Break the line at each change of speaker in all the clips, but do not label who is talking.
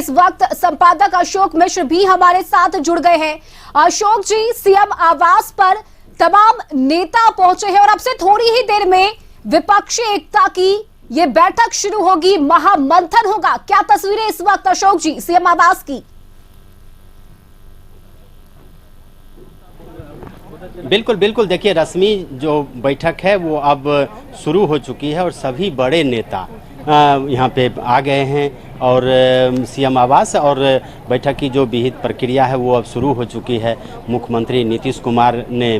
इस वक्त संपादक अशोक मिश्र भी हमारे साथ जुड़ गए हैं। अशोक जी, सीएम आवास पर तमाम नेता पहुंचे हैं और अब से थोड़ी ही देर में विपक्षी एकता की ये बैठक शुरू होगी, महामंथन होगा। क्या तस्वीरें इस वक्त अशोक जी सीएम आवास की?
बिल्कुल बिल्कुल, देखिए रस्मी जो बैठक है वो अब शुरू हो चुकी है और सभी बड़े नेता यहाँ पे आ गए हैं और सीएम आवास और बैठक की जो विहित प्रक्रिया है वो अब शुरू हो चुकी है। मुख्यमंत्री नीतीश कुमार ने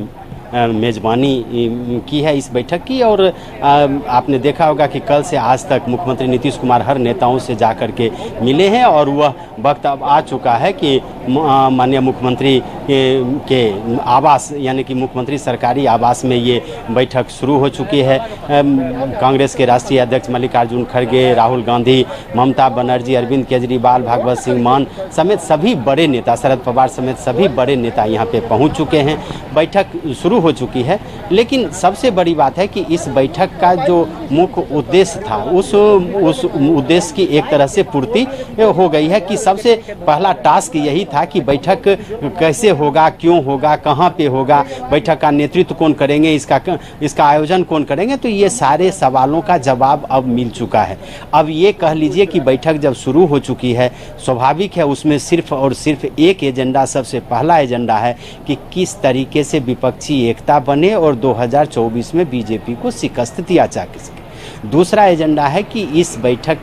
मेज़बानी की है इस बैठक की और आपने देखा होगा कि कल से आज तक मुख्यमंत्री नीतीश कुमार हर नेताओं से जाकर के मिले हैं और वह वक्त अब आ चुका है कि माननीय मुख्यमंत्री के आवास यानी कि मुख्यमंत्री सरकारी आवास में ये बैठक शुरू हो चुकी है। कांग्रेस के राष्ट्रीय अध्यक्ष मल्लिकार्जुन खड़गे, राहुल गांधी, ममता बनर्जी, अरविंद केजरीवाल, भागवत सिंह मान समेत सभी बड़े नेता, शरद पवार समेत सभी बड़े नेता यहाँ पे पहुँच चुके हैं। बैठक शुरू हो चुकी है, लेकिन सबसे बड़ी बात है कि इस बैठक का जो मुख्य उद्देश्य था उस उद्देश्य की एक तरह से पूर्ति हो गई है कि सबसे पहला टास्क यही था कि बैठक कैसे होगा, क्यों होगा, कहां पे होगा, बैठक का नेतृत्व कौन करेंगे, इसका आयोजन कौन करेंगे। तो ये सारे सवालों का जवाब अब मिल चुका है। अब ये कह लीजिए कि बैठक जब शुरू हो चुकी है, स्वाभाविक है उसमें सिर्फ और सिर्फ एक एजेंडा, सबसे पहला एजेंडा है कि किस तरीके से विपक्षी एकता बने और 2024 में बीजेपी को शिकस्त दिया जा सके। दूसरा एजेंडा है कि इस बैठक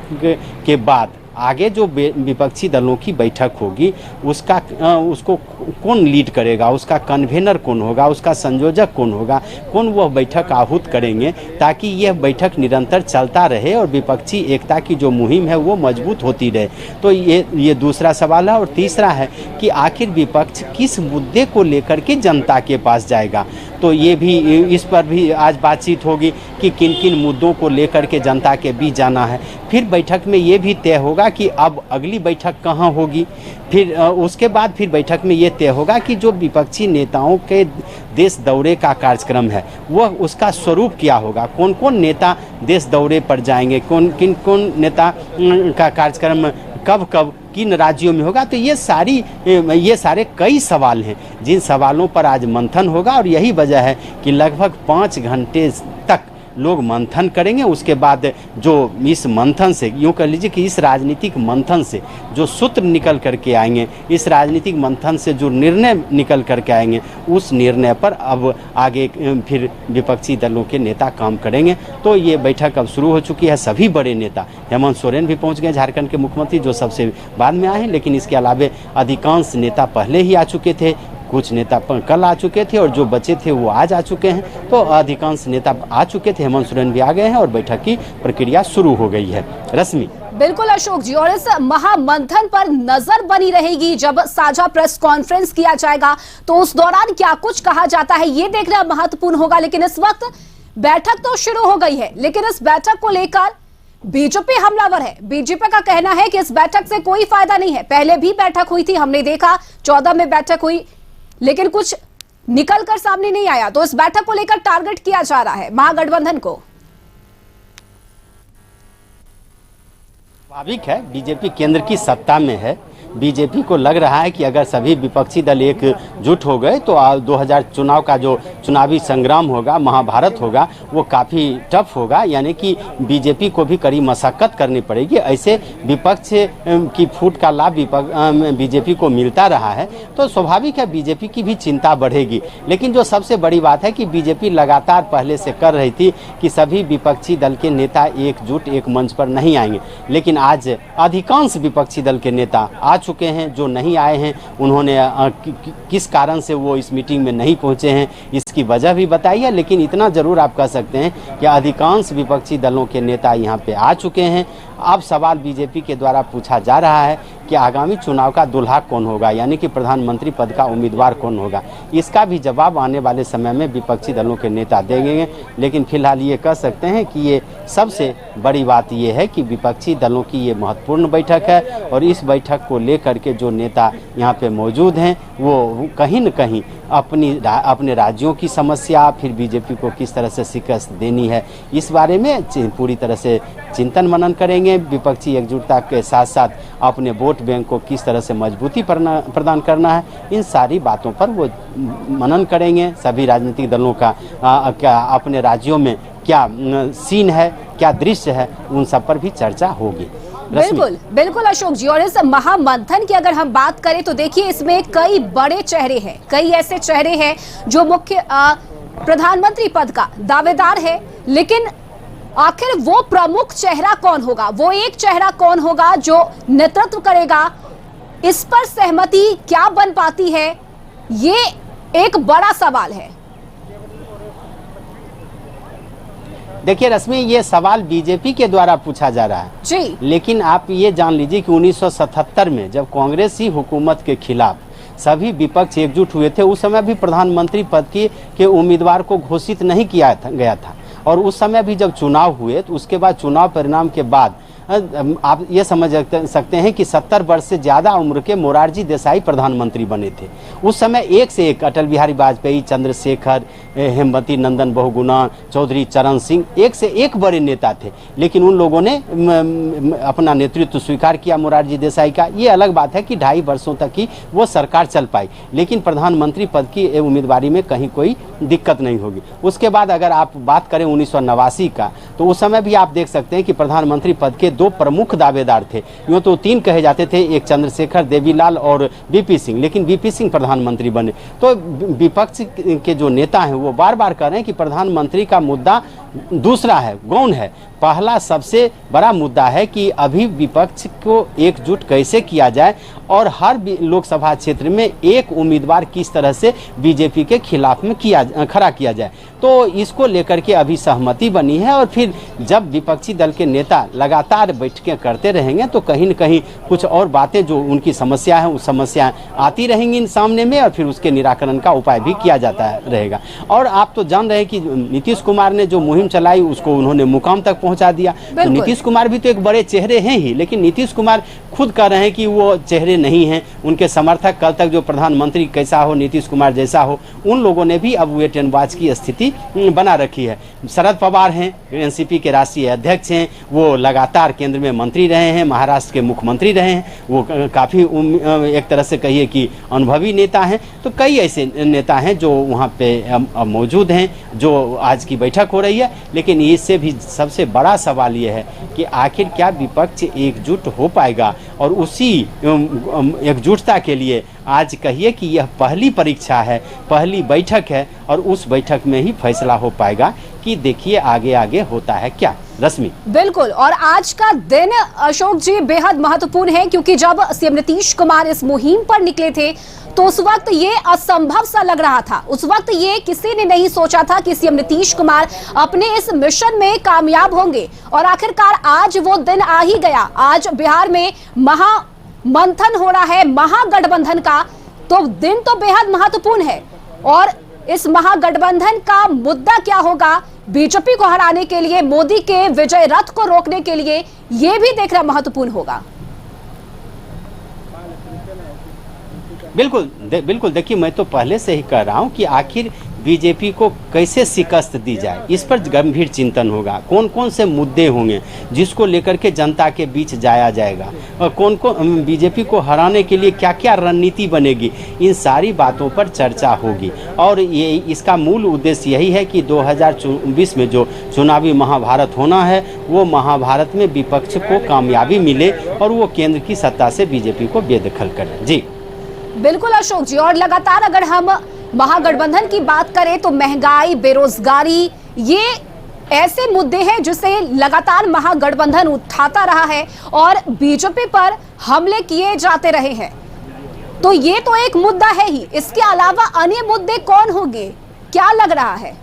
के बाद आगे जो विपक्षी दलों की बैठक होगी उसको कौन लीड करेगा, उसका कन्वेनर कौन होगा, उसका संयोजक कौन होगा, कौन वह बैठक आहूत करेंगे ताकि यह बैठक निरंतर चलता रहे और विपक्षी एकता की जो मुहिम है वो मजबूत होती रहे। तो ये दूसरा सवाल है। और तीसरा है कि आखिर विपक्ष किस मुद्दे को लेकर के जनता के पास जाएगा। तो ये भी, इस पर भी आज बातचीत होगी कि किन किन मुद्दों को लेकर के जनता के बीच जाना है। फिर बैठक में ये भी तय होगा कि अब अगली बैठक कहाँ होगी। फिर उसके बाद फिर बैठक में ये तय होगा कि जो विपक्षी नेताओं के देश दौरे का कार्यक्रम है वह उसका स्वरूप क्या होगा, कौन कौन नेता देश दौरे पर जाएंगे, किन कौन नेता का कार्यक्रम कब कब किन राज्यों में होगा। तो ये सारे कई सवाल हैं जिन सवालों पर आज मंथन होगा और यही वजह है कि लगभग 5 घंटे तक लोग मंथन करेंगे। उसके बाद जो इस मंथन से, यूँ कह लीजिए कि इस राजनीतिक मंथन से जो सूत्र निकल करके आएंगे, इस राजनीतिक मंथन से जो निर्णय निकल करके आएंगे, उस निर्णय पर अब आगे फिर विपक्षी दलों के नेता काम करेंगे। तो ये बैठक अब शुरू हो चुकी है। सभी बड़े नेता, हेमंत सोरेन भी पहुंच गए, झारखंड के मुख्यमंत्री, जो सबसे बाद में आए हैं, लेकिन इसके अलावा अधिकांश नेता पहले ही आ चुके थे। कुछ नेता कल आ चुके थे और जो बचे थे वो आज आ चुके हैं। तो अधिकांश नेता आ चुके थे, हेमंत सोरेन भी आ गए हैं और बैठक की प्रक्रिया शुरू हो गई है। रश्मि।
बिल्कुल अशोक जी, और इस महामंथन पर नजर बनी रहेगी। जब साझा प्रेस कॉन्फ्रेंस किया जाएगा तो उस दौरान क्या कुछ कहा जाता है ये देखना महत्वपूर्ण होगा। लेकिन इस वक्त बैठक तो शुरू हो गई है, लेकिन इस बैठक को लेकर बीजेपी हमलावर है। बीजेपी का कहना है कि इस बैठक से कोई फायदा नहीं है। पहले भी बैठक हुई थी, हमने देखा 14 में बैठक हुई, लेकिन कुछ निकल कर सामने नहीं आया। तो इस बैठक को लेकर टारगेट किया जा रहा है महागठबंधन को।
स्वाभाविक है, बीजेपी केंद्र की सत्ता में है। बीजेपी को लग रहा है कि अगर सभी विपक्षी दल एकजुट हो गए तो 2000 चुनाव का जो चुनावी संग्राम होगा, महाभारत होगा, वो काफ़ी टफ होगा। यानी कि बीजेपी को भी कड़ी मशक्कत करनी पड़ेगी। ऐसे विपक्ष की फूट का लाभ बीजेपी को मिलता रहा है, तो स्वाभाविक है बीजेपी की भी चिंता बढ़ेगी। लेकिन जो सबसे बड़ी बात है कि बीजेपी लगातार पहले से कर रही थी कि सभी विपक्षी दल के नेता एकजुट एक मंच पर नहीं आएंगे, लेकिन आज अधिकांश विपक्षी दल के नेता आ चुके हैं। जो नहीं आए हैं उन्होंने किस कारण से वो इस मीटिंग में नहीं पहुंचे हैं इसकी वजह भी बताई है। लेकिन इतना जरूर आप कह सकते हैं कि अधिकांश विपक्षी दलों के नेता यहाँ पे आ चुके हैं। अब सवाल बीजेपी के द्वारा पूछा जा रहा है कि आगामी चुनाव का दुल्हा कौन होगा, यानी कि प्रधानमंत्री पद का उम्मीदवार कौन होगा। इसका भी जवाब आने वाले समय में विपक्षी दलों के नेता देंगे। लेकिन फिलहाल ये कह सकते हैं कि ये सबसे बड़ी बात ये है कि विपक्षी दलों की ये महत्वपूर्ण बैठक है और इस बैठक को लेकर के जो नेता यहाँ पे मौजूद हैं वो कहीं न कहीं अपने राज्यों की समस्या, फिर बीजेपी को किस तरह से शिकस्त देनी है, इस बारे में पूरी तरह से चिंतन मनन करेंगे। विपक्षी एकजुटता के साथ साथ अपने वोट वोट बैंक को किस तरह से मजबूती प्रदान करना है, इन सारी बातों पर वो मनन करेंगे। सभी राजनीतिक दलों का क्या अपने राज्यों में क्या सीन है, क्या दृश्य है, उन सब पर भी चर्चा होगी।
बिल्कुल बिल्कुल अशोक जी, और इस महामंथन की अगर हम बात करें तो देखिए इसमें कई बड़े चेहरे हैं, कई ऐसे चेहरे हैं जो मुख्य प्रधानमंत्री पद का दावेदार है, लेकिन आखिर वो प्रमुख चेहरा कौन होगा, वो एक चेहरा कौन होगा जो नेतृत्व करेगा, इस पर सहमति क्या बन पाती है, ये एक बड़ा सवाल है।
देखिए रश्मि, ये सवाल बीजेपी के द्वारा पूछा जा रहा है
जी,
लेकिन आप ये जान लीजिए कि 1977 में जब कांग्रेसी हुकूमत के खिलाफ सभी विपक्ष एकजुट हुए थे, उस समय भी प्रधानमंत्री पद के उम्मीदवार को घोषित नहीं किया गया था। और उस समय भी जब चुनाव हुए तो उसके बाद चुनाव परिणाम के बाद आप ये समझ सकते हैं कि 70 वर्ष से ज़्यादा उम्र के मोरारजी देसाई प्रधानमंत्री बने थे। उस समय एक से एक अटल बिहारी वाजपेयी, चंद्रशेखर, हेमवती नंदन बहुगुणा, चौधरी चरण सिंह, एक से एक बड़े नेता थे, लेकिन उन लोगों ने अपना नेतृत्व स्वीकार किया मोरारजी देसाई का। ये अलग बात है कि 2.5 वर्षों तक ही वो सरकार चल पाई, लेकिन प्रधानमंत्री पद की उम्मीदवारी में कहीं कोई दिक्कत नहीं होगी। उसके बाद अगर आप बात करें 1989 का, तो उस समय भी आप देख सकते हैं कि प्रधानमंत्री पद के 2 प्रमुख दावेदार थे। यूँ तो 3 कहे जाते थे, एक चंद्रशेखर, देवीलाल और वीपी सिंह, लेकिन वीपी सिंह प्रधानमंत्री बने। तो विपक्ष के जो नेता हैं वो बार बार कह रहे हैं कि प्रधानमंत्री का मुद्दा दूसरा है, गौण है। पहला सबसे बड़ा मुद्दा है कि अभी विपक्ष को एकजुट कैसे किया जाए और हर लोकसभा क्षेत्र में एक उम्मीदवार किस तरह से बीजेपी के खिलाफ में खड़ा किया जाए। तो इसको लेकर के अभी सहमति बनी है, और फिर जब विपक्षी दल के नेता लगातार बैठकें करते रहेंगे तो कहीं न कहीं कुछ और बातें जो उनकी समस्या है, उस समस्या आती रहेंगी सामने में, और फिर उसके निराकरण का उपाय भी किया जाता रहेगा। और आप तो जान रहे हैं कि नीतीश कुमार ने जो मुहिम चलाई उसको उन्होंने मुकाम तक पहुंचा दिया। तो नीतीश कुमार भी तो एक बड़े चेहरे हैं ही, लेकिन नीतीश कुमार खुद कह रहे हैं कि वो चेहरे नहीं हैं। उनके समर्थक कल तक जो प्रधानमंत्री कैसा हो, नीतीश कुमार जैसा हो, उन लोगों ने भी अब वेट एंड वॉच की स्थिति बना रखी है। शरद पवार हैं, एनसीपी के राष्ट्रीय अध्यक्ष हैं, वो लगातार केंद्र में मंत्री रहे हैं, महाराष्ट्र के मुख्यमंत्री रहे हैं, वो काफ़ी एक तरह से कहिए कि अनुभवी नेता हैं। तो कई ऐसे नेता हैं जो वहाँ पे मौजूद हैं, जो आज की बैठक हो रही है। लेकिन इससे भी सबसे बड़ा सवाल ये है कि आखिर क्या विपक्ष एकजुट हो पाएगा, और उसी एकजुटता के लिए आज कहिए कि यह पहली परीक्षा है, पहली बैठक है, और उस बैठक में ही फैसला हो पाएगा कि देखिए आगे आगे होता है क्या। रश्मि,
बिल्कुल, और आज का दिन अशोक जी बेहद महत्वपूर्ण है, क्योंकि जब सीएम नीतीश कुमार इस मुहिम पर निकले थे तो उस वक्त ये असंभव सा लग रहा था। उस वक्त ये किसी ने नहीं सोचा था कि सीएम नीतीश कुमार अपने इस मिशन में कामयाब होंगे, और आखिरकार आज वो दिन आ ही गया। आज बिहार में महामंथन हो रहा है महागठबंधन का, तो दिन तो बेहद महत्वपूर्ण है। और इस महागठबंधन का मुद्दा क्या होगा, बीजेपी को हराने के लिए, मोदी के विजय रथ को रोकने के लिए, ये भी देखना महत्वपूर्ण होगा।
बिल्कुल देखिए, मैं तो पहले से ही कह रहा हूं कि आखिर बीजेपी को कैसे शिकस्त दी जाए, इस पर गंभीर चिंतन होगा। कौन कौन से मुद्दे होंगे जिसको लेकर के जनता के बीच जाया जाएगा, और कौन कौन बीजेपी को हराने के लिए क्या क्या रणनीति बनेगी, इन सारी बातों पर चर्चा होगी। और ये इसका मूल उद्देश्य यही है कि 2024 में जो चुनावी महाभारत होना है, वो महाभारत में विपक्ष को कामयाबी मिले और वो केंद्र की सत्ता से बीजेपी को बेदखल करे। जी
बिल्कुल अशोक जी, और लगातार अगर हम महागठबंधन की बात करें तो महंगाई, बेरोजगारी, ये ऐसे मुद्दे हैं जिसे लगातार महागठबंधन उठाता रहा है और बीजेपी पर हमले किए जाते रहे हैं। तो ये तो एक मुद्दा है ही, इसके अलावा अन्य मुद्दे कौन होंगे, क्या लग रहा है?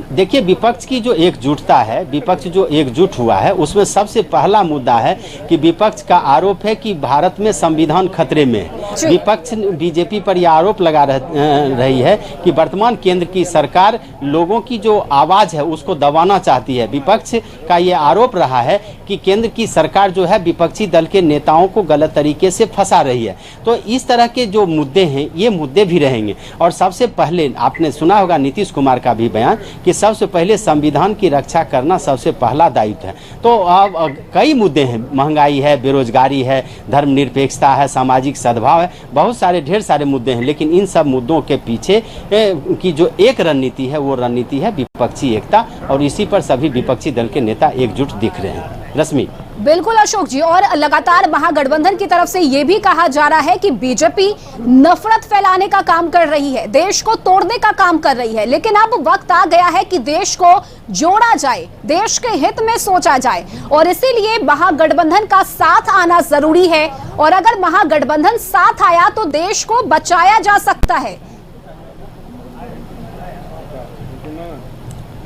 देखिए, विपक्ष की जो एकजुटता है, विपक्ष जो एकजुट हुआ है, उसमें सबसे पहला मुद्दा है कि विपक्ष का आरोप है कि भारत में संविधान खतरे में है। विपक्ष बीजेपी पर यह आरोप लगा रही है कि वर्तमान केंद्र की सरकार लोगों की जो आवाज है उसको दबाना चाहती है। विपक्ष का यह आरोप रहा है कि केंद्र की सरकार जो है विपक्षी दल के नेताओं को गलत तरीके से फंसा रही है। तो इस तरह के जो मुद्दे हैं ये मुद्दे भी रहेंगे। और सबसे पहले आपने सुना होगा नीतीश कुमार का भी बयान कि सबसे पहले संविधान की रक्षा करना सबसे पहला दायित्व है। तो अब कई मुद्दे हैं, महंगाई है, बेरोजगारी है, धर्मनिरपेक्षता है, सामाजिक सद्भाव है, बहुत सारे ढेर सारे मुद्दे हैं। लेकिन इन सब मुद्दों के पीछे की जो एक रणनीति है वो रणनीति है विपक्षी एकता, और इसी पर सभी विपक्षी दल के नेता एकजुट दिख रहे हैं। रश्मि।
बिल्कुल अशोक जी, और लगातार महागठबंधन की तरफ से यह भी कहा जा रहा है कि बीजेपी नफरत फैलाने का काम कर रही है, देश को तोड़ने का काम कर रही है। लेकिन अब वक्त आ गया है कि देश को जोड़ा जाए, देश के हित में सोचा जाए, और इसीलिए महागठबंधन का साथ आना जरूरी है। और अगर महागठबंधन साथ आया तो देश को बचाया जा सकता है।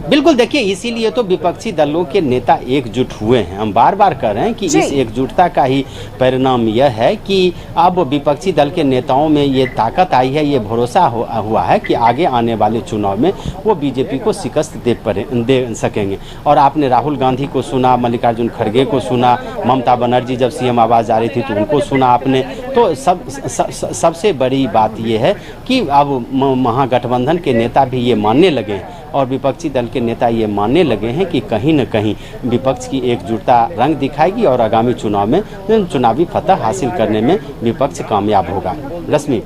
बिल्कुल, देखिए इसीलिए तो विपक्षी दलों के नेता एकजुट हुए हैं। हम बार बार कह रहे हैं कि इस एकजुटता का ही परिणाम यह है कि अब विपक्षी दल के नेताओं में ये ताकत आई है, ये भरोसा हुआ है कि आगे आने वाले चुनाव में वो बीजेपी को शिकस्त दे सकेंगे। और आपने राहुल गांधी को सुना, मल्लिकार्जुन खड़गे को सुना, ममता बनर्जी जब सीएम आवाज जा रही थी तो उनको सुना आपने। तो सबसे बड़ी बात ये है कि अब महागठबंधन के नेता भी ये मानने लगे हैं और विपक्षी दल के नेता ये मानने लगे हैं कि कहीं न कहीं विपक्ष की एकजुटता रंग दिखाएगी और आगामी चुनाव में चुनावी फतह हासिल करने में विपक्ष कामयाब होगा। रश्मि।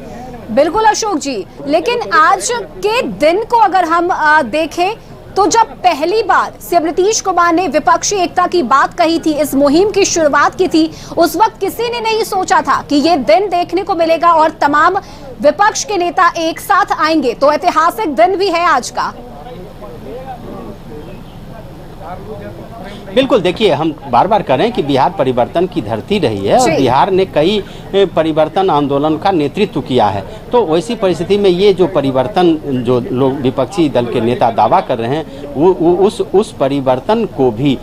बिल्कुल अशोक जी, लेकिन आज के दिन को अगर हम देखें तो जब पहली बार सीएम नीतीश कुमार ने विपक्षी एकता की बात कही थी, इस मुहिम की शुरुआत की थी, उस वक्त किसी ने नहीं सोचा था कि ये दिन देखने को मिलेगा और तमाम विपक्ष के नेता एक साथ आएंगे। तो ऐतिहासिक दिन भी है आज का।
बिल्कुल, देखिए हम बार बार कह रहे हैं कि बिहार परिवर्तन की धरती रही है और बिहार ने कई परिवर्तन आंदोलन का नेतृत्व किया है। तो वैसी परिस्थिति में ये जो परिवर्तन जो लोग विपक्षी दल के नेता दावा कर रहे हैं उस परिवर्तन को भी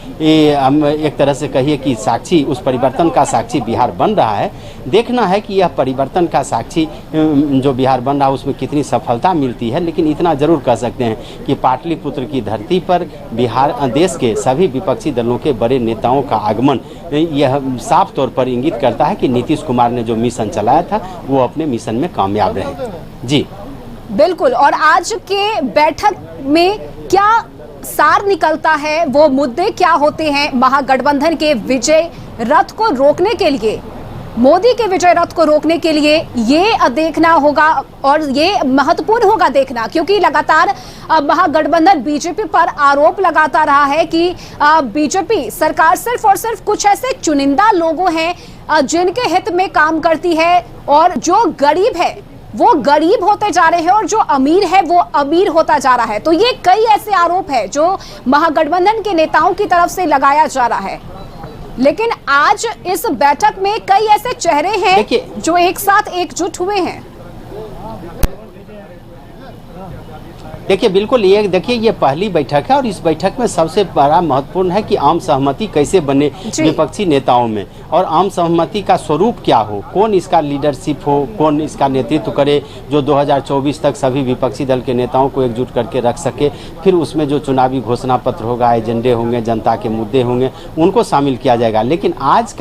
हम एक तरह से कहिए कि साक्षी, उस परिवर्तन का साक्षी बिहार बन रहा है। देखना है कि यह परिवर्तन का साक्षी जो बिहार बन रहा है उसमें कितनी सफलता मिलती है। लेकिन इतना जरूर कह सकते हैं कि पाटलिपुत्र की धरती पर बिहार देश के सभी विपक्षी दलों के बड़े नेताओं का आगमन यह साफ तौर पर इंगित करता है कि नीतीश कुमार ने जो मिशन चलाया था वो अपने मिशन में कामयाब रहे। जी
बिल्कुल, और आज के बैठक में क्या सार निकलता है, वो मुद्दे क्या होते हैं महागठबंधन के विजय रथ को रोकने के लिए, मोदी के विजय रथ को रोकने के लिए, ये देखना होगा और ये महत्वपूर्ण होगा देखना, क्योंकि लगातार महागठबंधन बीजेपी पर आरोप लगाता रहा है कि बीजेपी सरकार सिर्फ और सिर्फ कुछ ऐसे चुनिंदा लोगों हैं जिनके हित में काम करती है, और जो गरीब है वो गरीब होते जा रहे हैं और जो अमीर है वो अमीर होता जा रहा है। तो ये कई ऐसे आरोप है जो महागठबंधन के नेताओं की तरफ से लगाया जा रहा है। लेकिन आज इस बैठक में कई ऐसे चेहरे हैं जो एक साथ एकजुट हुए हैं।
देखिए बिल्कुल, ये पहली बैठक है और इस बैठक में सबसे बड़ा महत्वपूर्ण है कि आम सहमति कैसे बने विपक्षी नेताओं में, और आम सहमति का स्वरूप क्या हो, कौन इसका लीडरशिप हो, कौन इसका नेतृत्व करे, जो 2024 तक सभी विपक्षी दल के नेताओं को एकजुट करके रख सके। फिर उसमें जो चुनावी घोषणा पत्र होगा, एजेंडे होंगे, जनता के मुद्दे होंगे, उनको शामिल किया जाएगा। लेकिन आज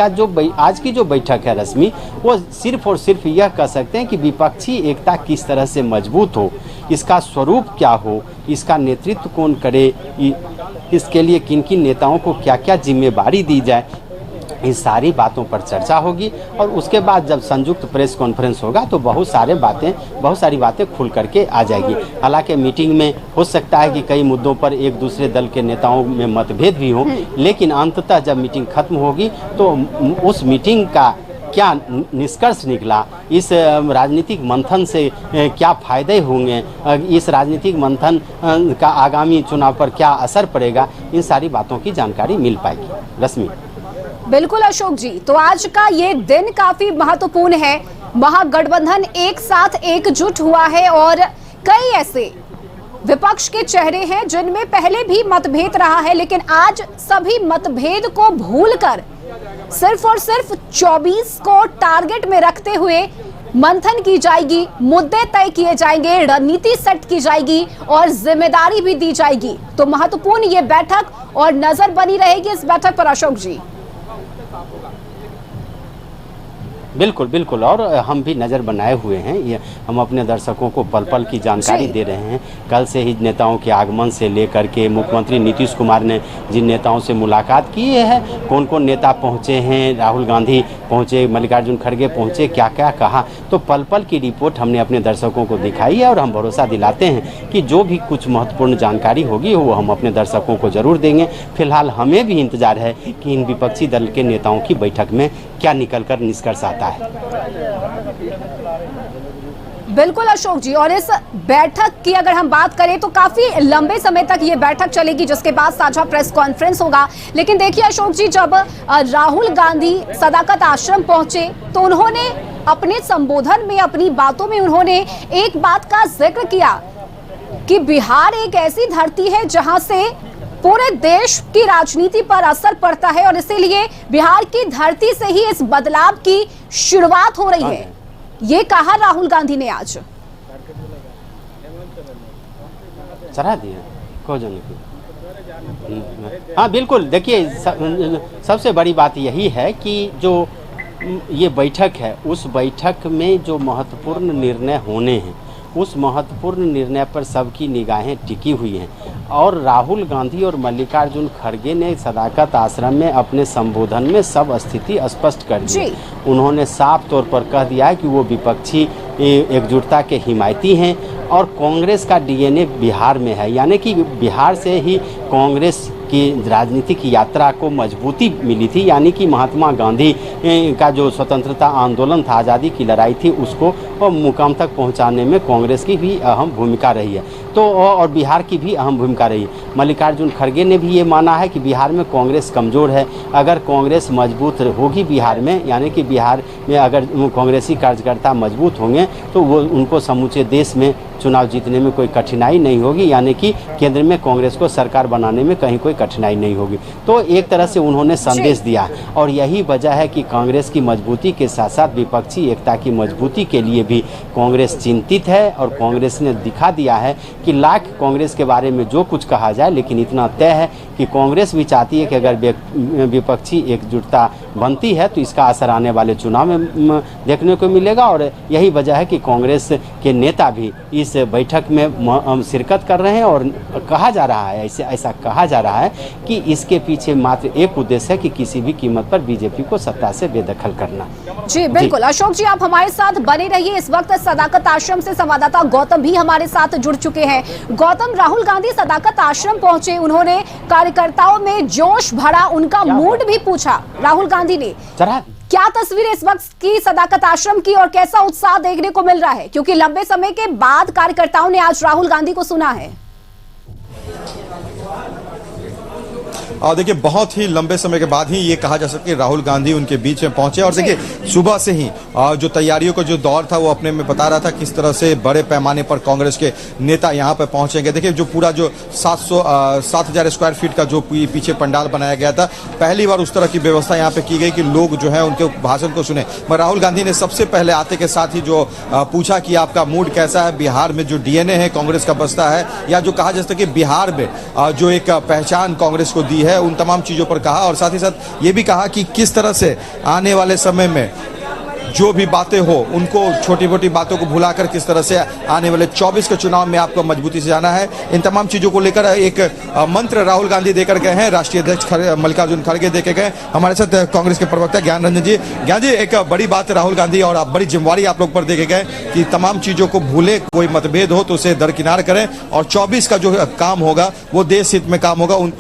की जो बैठक है रश्मि, वो सिर्फ और सिर्फ यह कह सकते हैं कि विपक्षी एकता किस तरह से मजबूत हो, इसका स्वरूप क्या हो, इसका नेतृत्व कौन करे, इसके लिए किन किन नेताओं को क्या क्या जिम्मेदारी दी जाए, इस सारी बातों पर चर्चा होगी। और उसके बाद जब संयुक्त प्रेस कॉन्फ्रेंस होगा तो बहुत सारी बातें खुल करके आ जाएगी। हालांकि मीटिंग में हो सकता है कि कई मुद्दों पर एक दूसरे दल के नेताओं में मतभेद भी हो, लेकिन अंततः जब मीटिंग खत्म होगी तो उस मीटिंग का क्या निष्कर्ष निकला, इस राजनीतिक मंथन से क्या फायदे होंगे, इस राजनीतिक मंथन का आगामी चुनाव पर क्या असर पड़ेगा, इन सारी बातों की जानकारी मिल पाएगी। रश्मि।
बिल्कुल अशोक जी, तो आज का ये दिन काफी महत्वपूर्ण है। महागठबंधन एक साथ एकजुट हुआ है और कई ऐसे विपक्ष के चेहरे हैं जिनमें पहले भी मतभेद रहा है, लेकिन आज सभी मतभेद को भूलकर सिर्फ और सिर्फ 24 को टारगेट में रखते हुए मंथन की जाएगी, मुद्दे तय किए जाएंगे, रणनीति सेट की जाएगी और जिम्मेदारी भी दी जाएगी। तो महत्वपूर्ण ये बैठक और नजर बनी रहेगी इस बैठक पर अशोक जी।
बिल्कुल बिल्कुल, और हम भी नज़र बनाए हुए हैं। ये हम अपने दर्शकों को पल पल की जानकारी दे रहे हैं। कल से ही नेताओं के आगमन से लेकर के मुख्यमंत्री नीतीश कुमार ने जिन नेताओं से मुलाकात की है, कौन कौन नेता पहुंचे हैं, राहुल गांधी पहुंचे, मल्लिकार्जुन खड़गे पहुंचे, क्या क्या कहा, तो पल पल की रिपोर्ट हमने अपने दर्शकों को दिखाई है। और हम भरोसा दिलाते हैं कि जो भी कुछ महत्वपूर्ण जानकारी होगी वो हम अपने दर्शकों को जरूर देंगे। फिलहाल हमें भी इंतजार है कि इन विपक्षी दल के नेताओं की बैठक में क्या निकलकर निष्कर्ष आता है।
बिल्कुल अशोक जी, और इस बैठक की अगर हम बात करें तो काफी लंबे समय तक ये बैठक चलेगी, जिसके बाद साझा प्रेस कॉन्फ्रेंस होगा। लेकिन देखिए अशोक जी, जब राहुल गांधी सदाकत आश्रम पहुंचे तो उन्होंने अपने संबोधन में, अपनी बातों में उन्होंने एक बात का जिक्र किया कि बिहार एक ऐसी धरती है जहां से पूरे देश की राजनीति पर असर पड़ता है और इसीलिए बिहार की धरती से ही इस बदलाव की शुरुआत हो रही है। ये कहा राहुल गांधी ने आज।
चढ़ा दिया हाँ बिल्कुल, देखिए सबसे बड़ी बात यही है कि जो ये बैठक है, उस बैठक में जो महत्वपूर्ण निर्णय होने हैं, उस महत्वपूर्ण निर्णय पर सबकी निगाहें टिकी हुई हैं। और राहुल गांधी और मल्लिकार्जुन खड़गे ने सदाकत आश्रम में अपने संबोधन में सब स्थिति स्पष्ट कर दी। उन्होंने साफ तौर पर कह दिया है कि वो विपक्षी एकजुटता के हिमायती हैं और कांग्रेस का डीएनए बिहार में है, यानी कि बिहार से ही कांग्रेस की राजनीतिक यात्रा को मजबूती मिली थी। यानी कि महात्मा गांधी का जो स्वतंत्रता आंदोलन था, आज़ादी की लड़ाई थी, उसको मुकाम तक पहुंचाने में कांग्रेस की भी अहम भूमिका रही है। तो और बिहार की भी अहम भूमिका रही है। मल्लिकार्जुन खड़गे ने भी ये माना है कि बिहार में कांग्रेस कमज़ोर है। अगर कांग्रेस मजबूत होगी बिहार में, यानी कि बिहार में अगर कांग्रेसी कार्यकर्ता मजबूत होंगे तो वो उनको समूचे देश में चुनाव जीतने में कोई कठिनाई नहीं होगी, यानी कि केंद्र में कांग्रेस को सरकार बनाने में कहीं कोई कठिनाई नहीं होगी। तो एक तरह से उन्होंने संदेश दिया और यही वजह है कि कांग्रेस की मजबूती के साथ साथ विपक्षी एकता की मजबूती के लिए भी कांग्रेस चिंतित है। और कांग्रेस ने दिखा दिया है कि लाख कांग्रेस के बारे में जो कुछ कहा जाए, लेकिन इतना तय है कि कांग्रेस भी चाहती है कि अगर विपक्षी एकजुटता बनती है तो इसका असर आने वाले चुनाव में देखने को मिलेगा। और यही वजह है कि कांग्रेस के नेता भी इस बैठक में शिरकत कर रहे हैं और कहा जा रहा है, ऐसा कहा जा रहा है कि इसके पीछे मात्र एक उद्देश्य है कि किसी भी कीमत पर बीजेपी को सत्ता से बेदखल करना।
जी बिल्कुल अशोक जी, आप हमारे साथ बने रहिए। इस वक्त सदाकत आश्रम से संवाददाता गौतम भी हमारे साथ जुड़ चुके हैं। गौतम, राहुल गांधी सदाकत आश्रम पहुंचे, उन्होंने कार्यकर्ताओं में जोश भरा, उनका मूड भी पूछा राहुल गांधी ने। क्या तस्वीर इस वक्त की सदाकत आश्रम की और कैसा उत्साह देखने को मिल रहा है, क्योंकि लंबे समय के बाद कार्यकर्ताओं ने आज राहुल गांधी को सुना है?
देखिए, बहुत ही लंबे समय के बाद ही ये कहा जा सकता है कि राहुल गांधी उनके बीच में पहुंचे। और देखिए, सुबह से ही जो तैयारियों का जो दौर था वो अपने में बता रहा था किस तरह से बड़े पैमाने पर कांग्रेस के नेता यहां पर पहुंचेंगे। देखिए, जो पूरा जो 7,000 स्क्वायर फीट का जो पीछे पंडाल बनाया गया था, पहली बार उस तरह की व्यवस्था यहाँ पे की गई कि लोग जो है उनके भाषण को सुने। मगर राहुल गांधी ने सबसे पहले आते के साथ ही जो पूछा कि आपका मूड कैसा है, बिहार में जो डीएनए है कांग्रेस का बसता है, या जो कहा जा सकता है कि बिहार में जो एक पहचान कांग्रेस को दी है, उन तमाम चीजों पर कहा। और साथ ही साथ ये भी कहा कि किस तरह से आने वाले समय में जो भी बातें हो उनको, छोटी मोटी बातों को भुलाकर किस तरह से आने वाले 24 के चुनाव में आपको मजबूती से जाना है। इन तमाम चीजों को लेकर एक मंत्र राहुल गांधी देकर गए हैं। राष्ट्रीय अध्यक्ष मल्लिकार्जुन खड़गे देके गए। हमारे साथ कांग्रेस के प्रवक्ता ज्ञान रंजन जी। ज्ञान जी, एक बड़ी बात राहुल गांधी और बड़ी जिम्मेवारी आप लोग पर देके गए कि तमाम चीजों को भूले, कोई मतभेद हो तो उसे दरकिनार करें और 24 का जो काम होगा वो देश हित में काम होगा। उन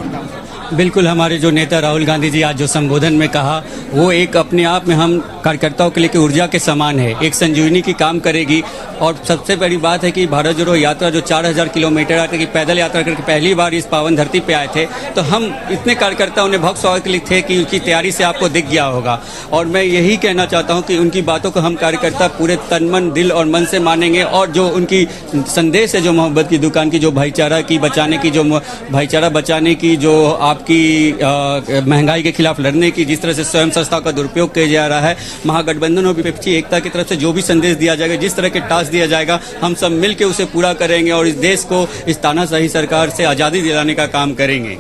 बिल्कुल, हमारे जो नेता राहुल गांधी जी आज जो संबोधन में कहा, वो एक अपने आप में हम कार्यकर्ताओं के लिए ऊर्जा के समान है, एक संजीवनी की काम करेगी। और सबसे बड़ी बात है कि भारत जोड़ो यात्रा जो 4,000 किलोमीटर आते की पैदल यात्रा करके पहली बार इस पावन धरती पे आए थे, तो हम इतने कार्यकर्ता उन्हें भक्त स्वागत के लिए थे कि उनकी तैयारी से आपको दिख गया होगा। और मैं यही कहना चाहता हूँ कि उनकी बातों को हम कार्यकर्ता पूरे तन मन दिल और मन से मानेंगे। और जो उनकी संदेश है, जो मोहब्बत की दुकान की, जो भाईचारा बचाने की जो आप आपकी महंगाई के खिलाफ लड़ने की, जिस तरह से स्वयं संस्था का दुरुपयोग किया जा रहा है, महागठबंधन और विपक्षी एकता की तरफ से जो भी संदेश दिया जाएगा, जिस तरह के टास्क दिया जाएगा, हम सब मिलकर उसे पूरा करेंगे और इस देश को इस तानाशाही सरकार से आज़ादी दिलाने का काम करेंगे।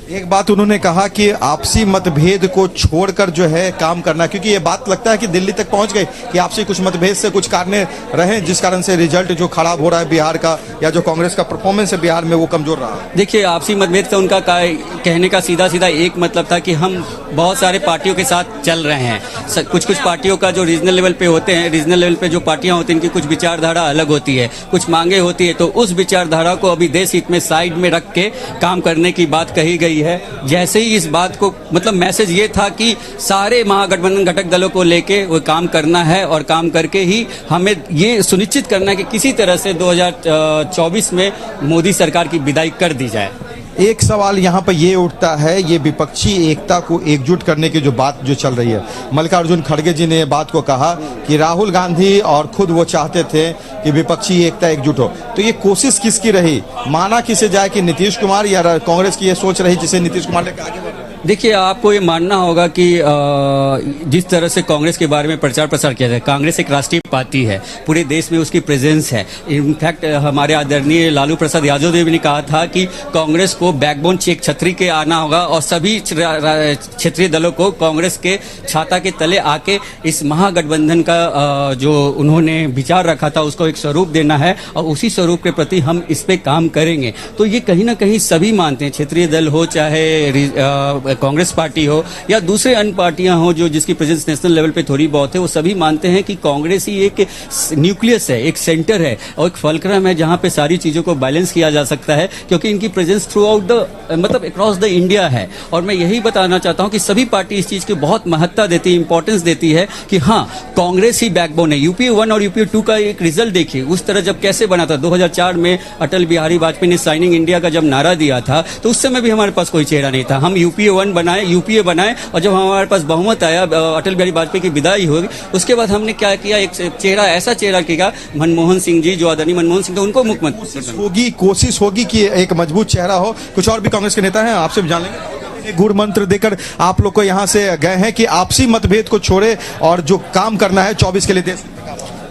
एक बात उन्होंने कहा कि आपसी मतभेद को छोड़कर जो है काम करना, क्योंकि ये बात लगता है कि दिल्ली तक पहुंच गई कि आपसी कुछ मतभेद से कुछ कारण रहे जिस कारण से रिजल्ट जो खराब हो रहा है बिहार का, या जो कांग्रेस का परफॉर्मेंस है बिहार में वो कमजोर रहा है।
देखिए, आपसी मतभेद का उनका कहने का सीधा सीधा एक मतलब था कि हम बहुत सारे पार्टियों के साथ चल रहे हैं। कुछ कुछ पार्टियों का जो रीजनल लेवल पे होते हैं, रीजनल लेवल पे जो पार्टियां होती हैं इनकी कुछ विचारधारा अलग होती है, कुछ मांगे होती है, तो उस विचारधारा को अभी देश हित में साइड में रख के काम करने की बात कही गई है। जैसे ही इस बात को मतलब मैसेज ये था कि सारे महागठबंधन घटक दलों को लेके वो काम करना है और काम करके ही हमें ये सुनिश्चित करना है कि किसी तरह से 2024 में मोदी सरकार की विदाई कर दी जाए।
एक सवाल यहाँ पर ये उठता है, ये विपक्षी एकता को एकजुट करने की जो बात जो चल रही है, मल्लिकार्जुन खड़गे जी ने बात को कहा कि राहुल गांधी और खुद वो चाहते थे कि विपक्षी एकता एकजुट हो, तो ये कोशिश किसकी रही? माना किसे जाए कि नीतीश कुमार या कांग्रेस की ये सोच रही जिसे नीतीश कुमार ने आगे बढ़ा?
देखिए, आपको ये मानना होगा कि जिस तरह से कांग्रेस के बारे में प्रचार प्रसार किया जाए, कांग्रेस एक राष्ट्रीय पार्टी है, पूरे देश में उसकी प्रेजेंस है। इनफैक्ट हमारे आदरणीय लालू प्रसाद यादव देव ने कहा था कि कांग्रेस को बैकबोन एक छतरी के आना होगा और सभी क्षेत्रीय दलों को कांग्रेस के छाता के तले आके इस महागठबंधन का जो उन्होंने विचार रखा था उसको एक स्वरूप देना है और उसी स्वरूप के प्रति हम इस पे काम करेंगे। तो ये कहीं ना कहीं सभी मानते हैं, क्षेत्रीय दल हो चाहे कांग्रेस पार्टी हो या दूसरे अन्य पार्टियां हो जो जिसकी प्रेजेंस नेशनल लेवल पे थोड़ी बहुत है, वो सभी मानते हैं कि कांग्रेस ही एक न्यूक्लियस है, एक सेंटर है और एक फलक्रम है जहां पे सारी चीजों को बैलेंस किया जा सकता है, क्योंकि इनकी प्रेजेंस थ्रू आउट द मतलब अक्रॉस द इंडिया है। और मैं यही बताना चाहता हूं कि सभी पार्टी इस चीज की बहुत महत्ता देती है, इंपॉर्टेंस देती है कि हाँ, कांग्रेस ही बैकबोन है। यूपीए 1 और यूपीए 2 का एक रिजल्ट देखिए, उस तरह जब कैसे बना था। 2004 में अटल बिहारी वाजपेयी ने साइनिंग इंडिया का जब नारा दिया था तो उस समय भी हमारे पास कोई चेहरा नहीं था। हम यूपीए 1 बनाए, यूपीए बनाए और जब हमारे पास बहुमत आया, अटल बिहारी वाजपेयी की विदाई होगी, उसके बाद हमने क्या किया, एक चेहरा ऐसा चेहरा किया, मनमोहन सिंह जी, जो आदरणीय मनमोहन सिंह थे, उनको मुख्यमंत्री
कोशिश होगी कि एक मजबूत चेहरा हो। कुछ और भी कांग्रेस के नेता हैं, आपसे भी जान लेंगे। गुड़ मंत्र देकर आप लोग को यहाँ से गए हैं कि आपसी मतभेद को छोड़े और जो काम करना है 24 के लिए देश।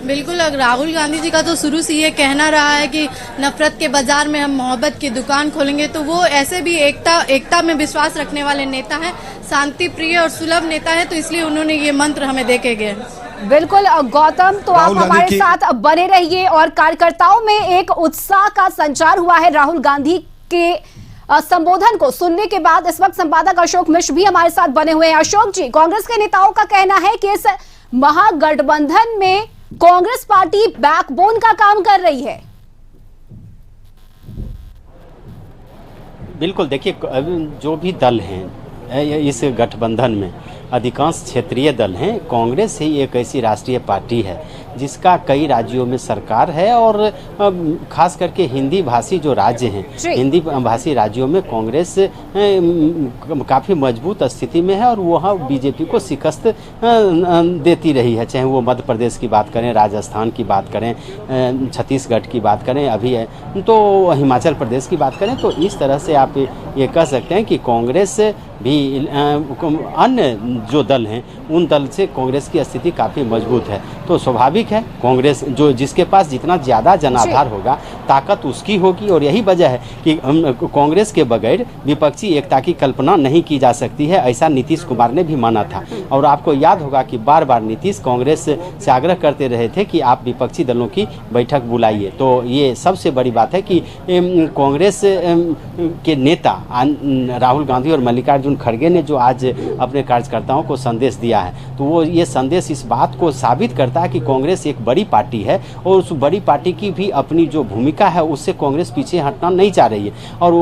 बिल्कुल, राहुल गांधी जी का तो शुरू से ये कहना रहा है कि नफरत के बाजार में हम मोहब्बत की दुकान खोलेंगे, तो वो ऐसे भी एकता में विश्वास रखने वाले नेता हैं, शांति प्रिय और सुलभ नेता है, तो इसलिए उन्होंने ये मंत्र हमें देके गए।
बिल्कुल गौतम, तो आप हमारे साथ बने रहिए और कार्यकर्ताओं में एक उत्साह का संचार हुआ है राहुल गांधी के संबोधन को सुनने के बाद। इस वक्त संपादक अशोक मिश्र भी हमारे साथ बने हुए हैं। अशोक जी, कांग्रेस के नेताओं का कहना है कि इस महागठबंधन में कांग्रेस पार्टी बैकबोन का काम कर रही है।
बिल्कुल, देखिए जो भी दल हैं इस गठबंधन में अधिकांश क्षेत्रीय दल हैं। कांग्रेस ही एक ऐसी राष्ट्रीय पार्टी है जिसका कई राज्यों में सरकार है और खास करके हिंदी भाषी जो राज्य हैं, हिंदी भाषी राज्यों में कांग्रेस काफ़ी मजबूत स्थिति में है और वह बीजेपी को शिकस्त देती रही है। चाहे वो मध्य प्रदेश की बात करें, राजस्थान की बात करें, छत्तीसगढ़ की बात करें, अभी तो हिमाचल प्रदेश की बात करें, तो इस तरह से आप ये कह सकते हैं कि कांग्रेस भी अन्य जो दल हैं उन दल से कांग्रेस की स्थिति काफ़ी मजबूत है। तो स्वाभाविक है, कांग्रेस जो जिसके पास जितना ज़्यादा जनाधार होगा ताकत उसकी होगी और यही वजह है कि कांग्रेस के बगैर विपक्षी एकता की कल्पना नहीं की जा सकती है, ऐसा नीतीश कुमार ने भी माना था। और आपको याद होगा कि बार बार नीतीश कांग्रेस से आग्रह करते रहे थे कि आप विपक्षी दलों की बैठक बुलाइए। तो ये सबसे बड़ी बात है कि कांग्रेस के नेता राहुल गांधी और मल्लिकार्जुन खड़गे ने जो आज अपने कार्यकर्ताओं को संदेश दिया है, तो वो ये संदेश इस बात को साबित करता है कि कांग्रेस एक बड़ी पार्टी है और उस बड़ी पार्टी की भी अपनी जो भूमिका है उससे कांग्रेस पीछे हटना नहीं चाह रही है। और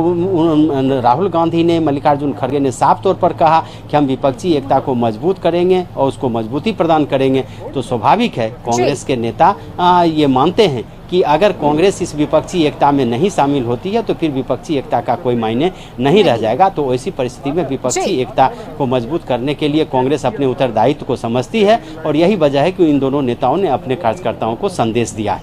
राहुल गांधी ने, मल्लिकार्जुन खड़गे ने साफ तौर पर कहा कि हम विपक्षी एकता को मजबूत करेंगे और उसको मजबूती प्रदान करेंगे। तो स्वाभाविक है कांग्रेस के नेता ये मानते हैं कि अगर कांग्रेस इस विपक्षी एकता में नहीं शामिल होती है तो फिर विपक्षी एकता का कोई मायने नहीं रह जाएगा। तो ऐसी परिस्थिति में विपक्षी एकता को मजबूत करने के लिए कांग्रेस अपने उत्तरदायित्व को समझती है और यही वजह है कि इन दोनों नेताओं ने अपने कार्यकर्ताओं को संदेश दिया है।